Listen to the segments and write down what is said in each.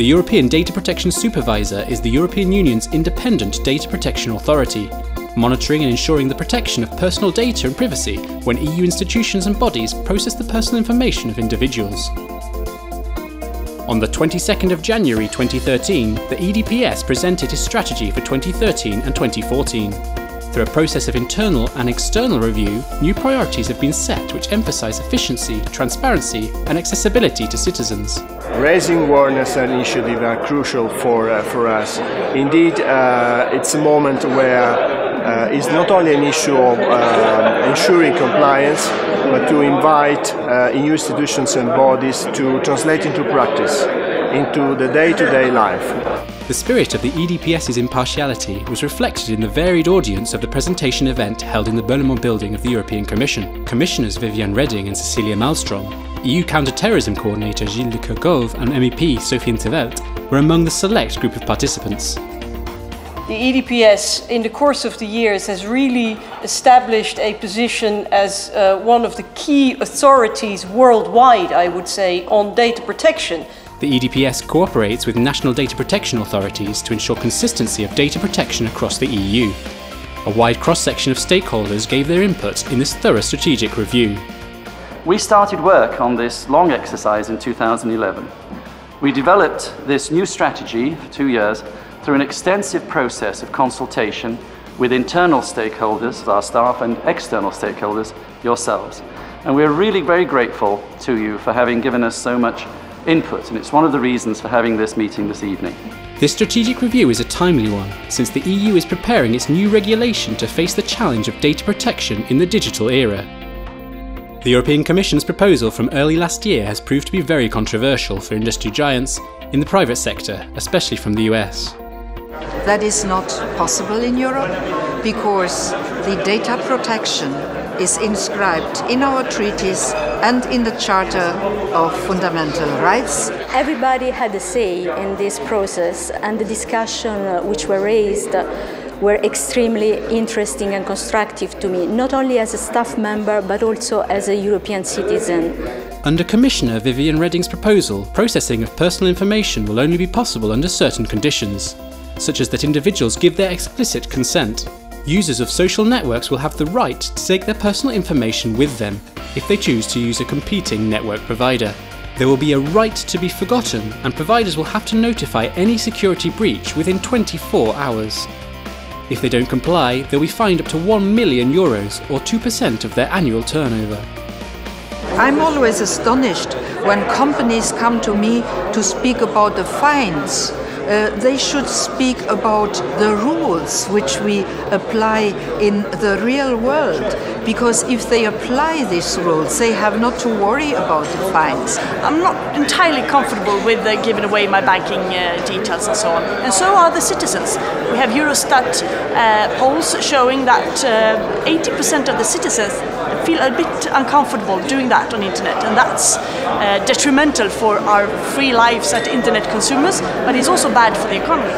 The European Data Protection Supervisor is the European Union's independent data protection authority, monitoring and ensuring the protection of personal data and privacy when EU institutions and bodies process the personal information of individuals. On the 22nd of January 2013, the EDPS presented its strategy for 2013 and 2014. Through a process of internal and external review, new priorities have been set which emphasise efficiency, transparency and accessibility to citizens. Raising awareness and initiative are crucial for us. Indeed, it's a moment where it's not only an issue of ensuring compliance, but to invite EU institutions and bodies to translate into practice, into the day-to-day life. The spirit of the EDPS's impartiality was reflected in the varied audience of the presentation event held in the Parlement building of the European Commission. Commissioners Viviane Reding and Cecilia Malmström, EU Counter-Terrorism Coordinator Gilles de Kerchove and MEP Sophie in 't Veld were among the select group of participants. The EDPS, in the course of the years, has really established a position as one of the key authorities worldwide, I would say, on data protection. The EDPS cooperates with national data protection authorities to ensure consistency of data protection across the EU. A wide cross-section of stakeholders gave their input in this thorough strategic review. We started work on this long exercise in 2011. We developed this new strategy for 2 years through an extensive process of consultation with internal stakeholders, our staff, and external stakeholders, yourselves. And we're really very grateful to you for having given us so much input, and it's one of the reasons for having this meeting this evening. This strategic review is a timely one, since the EU is preparing its new regulation to face the challenge of data protection in the digital era. The European Commission's proposal from early last year has proved to be very controversial for industry giants in the private sector, especially from the US. That is not possible in Europe because the data protection is inscribed in our treaties and in the Charter of Fundamental Rights. Everybody had a say in this process, and the discussion which were raised were extremely interesting and constructive to me, not only as a staff member but also as a European citizen. Under Commissioner Viviane Reding's proposal, processing of personal information will only be possible under certain conditions, such as that individuals give their explicit consent. Users of social networks will have the right to take their personal information with them if they choose to use a competing network provider. There will be a right to be forgotten, and providers will have to notify any security breach within 24 hours. If they don't comply, they'll be fined up to €1 million or 2% of their annual turnover. I'm always astonished when companies come to me to speak about the fines. They should speak about the rules which we apply in the real world, because if they apply these rules, they have not to worry about the fines. I'm not entirely comfortable with giving away my banking details and so on, and so are the citizens. We have Eurostat polls showing that 80% of the citizens feel a bit uncomfortable doing that on internet, and that's detrimental for our free lives as internet consumers, but it's also bad for the economy.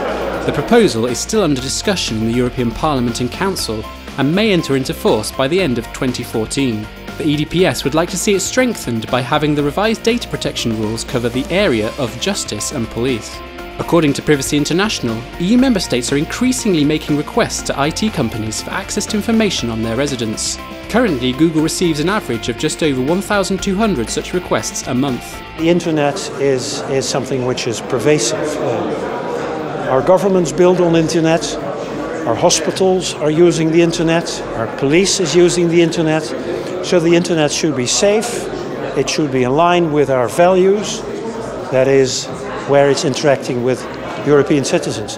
The proposal is still under discussion in the European Parliament and Council and may enter into force by the end of 2014. The EDPS would like to see it strengthened by having the revised data protection rules cover the area of justice and police. According to Privacy International, EU member states are increasingly making requests to IT companies for access to information on their residents. Currently, Google receives an average of just over 1,200 such requests a month. The internet is something which is pervasive. Our governments build on internet, our hospitals are using the internet, our police is using the internet, so the internet should be safe, it should be in line with our values, that is where it's interacting with European citizens.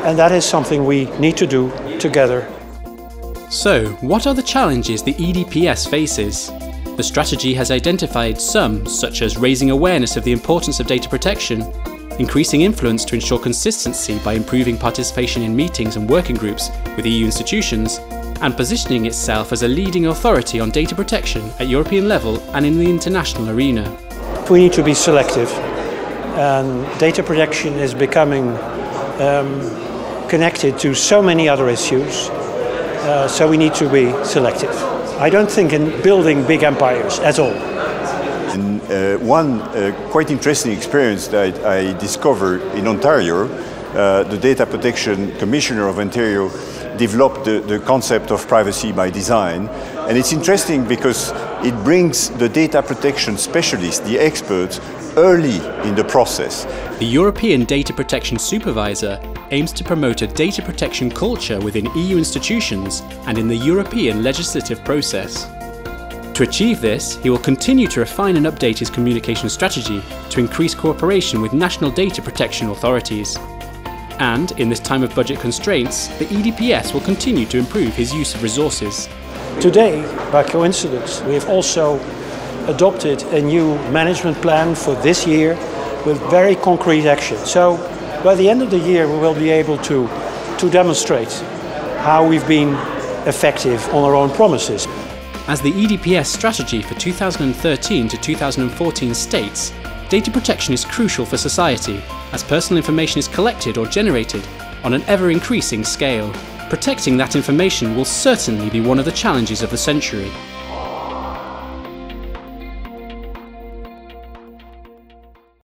And that is something we need to do together. So, what are the challenges the EDPS faces? The strategy has identified some, such as raising awareness of the importance of data protection, increasing influence to ensure consistency by improving participation in meetings and working groups with EU institutions, and positioning itself as a leading authority on data protection at European level and in the international arena. We need to be selective, and data protection is becoming connected to so many other issues. So we need to be selective. I don't think in building big empires at all. And one quite interesting experience that I discovered in Ontario, the Data Protection Commissioner of Ontario developed the concept of privacy by design. And it's interesting because it brings the data protection specialists, the experts, early in the process. The European Data Protection Supervisor aims to promote a data protection culture within EU institutions and in the European legislative process. To achieve this, he will continue to refine and update his communication strategy to increase cooperation with national data protection authorities. And, in this time of budget constraints, the EDPS will continue to improve his use of resources. Today, by coincidence, we have also adopted a new management plan for this year with very concrete action. So, by the end of the year, we will be able to demonstrate how we've been effective on our own promises. As the EDPS strategy for 2013 to 2014 states, data protection is crucial for society, as personal information is collected or generated on an ever-increasing scale. Protecting that information will certainly be one of the challenges of the century.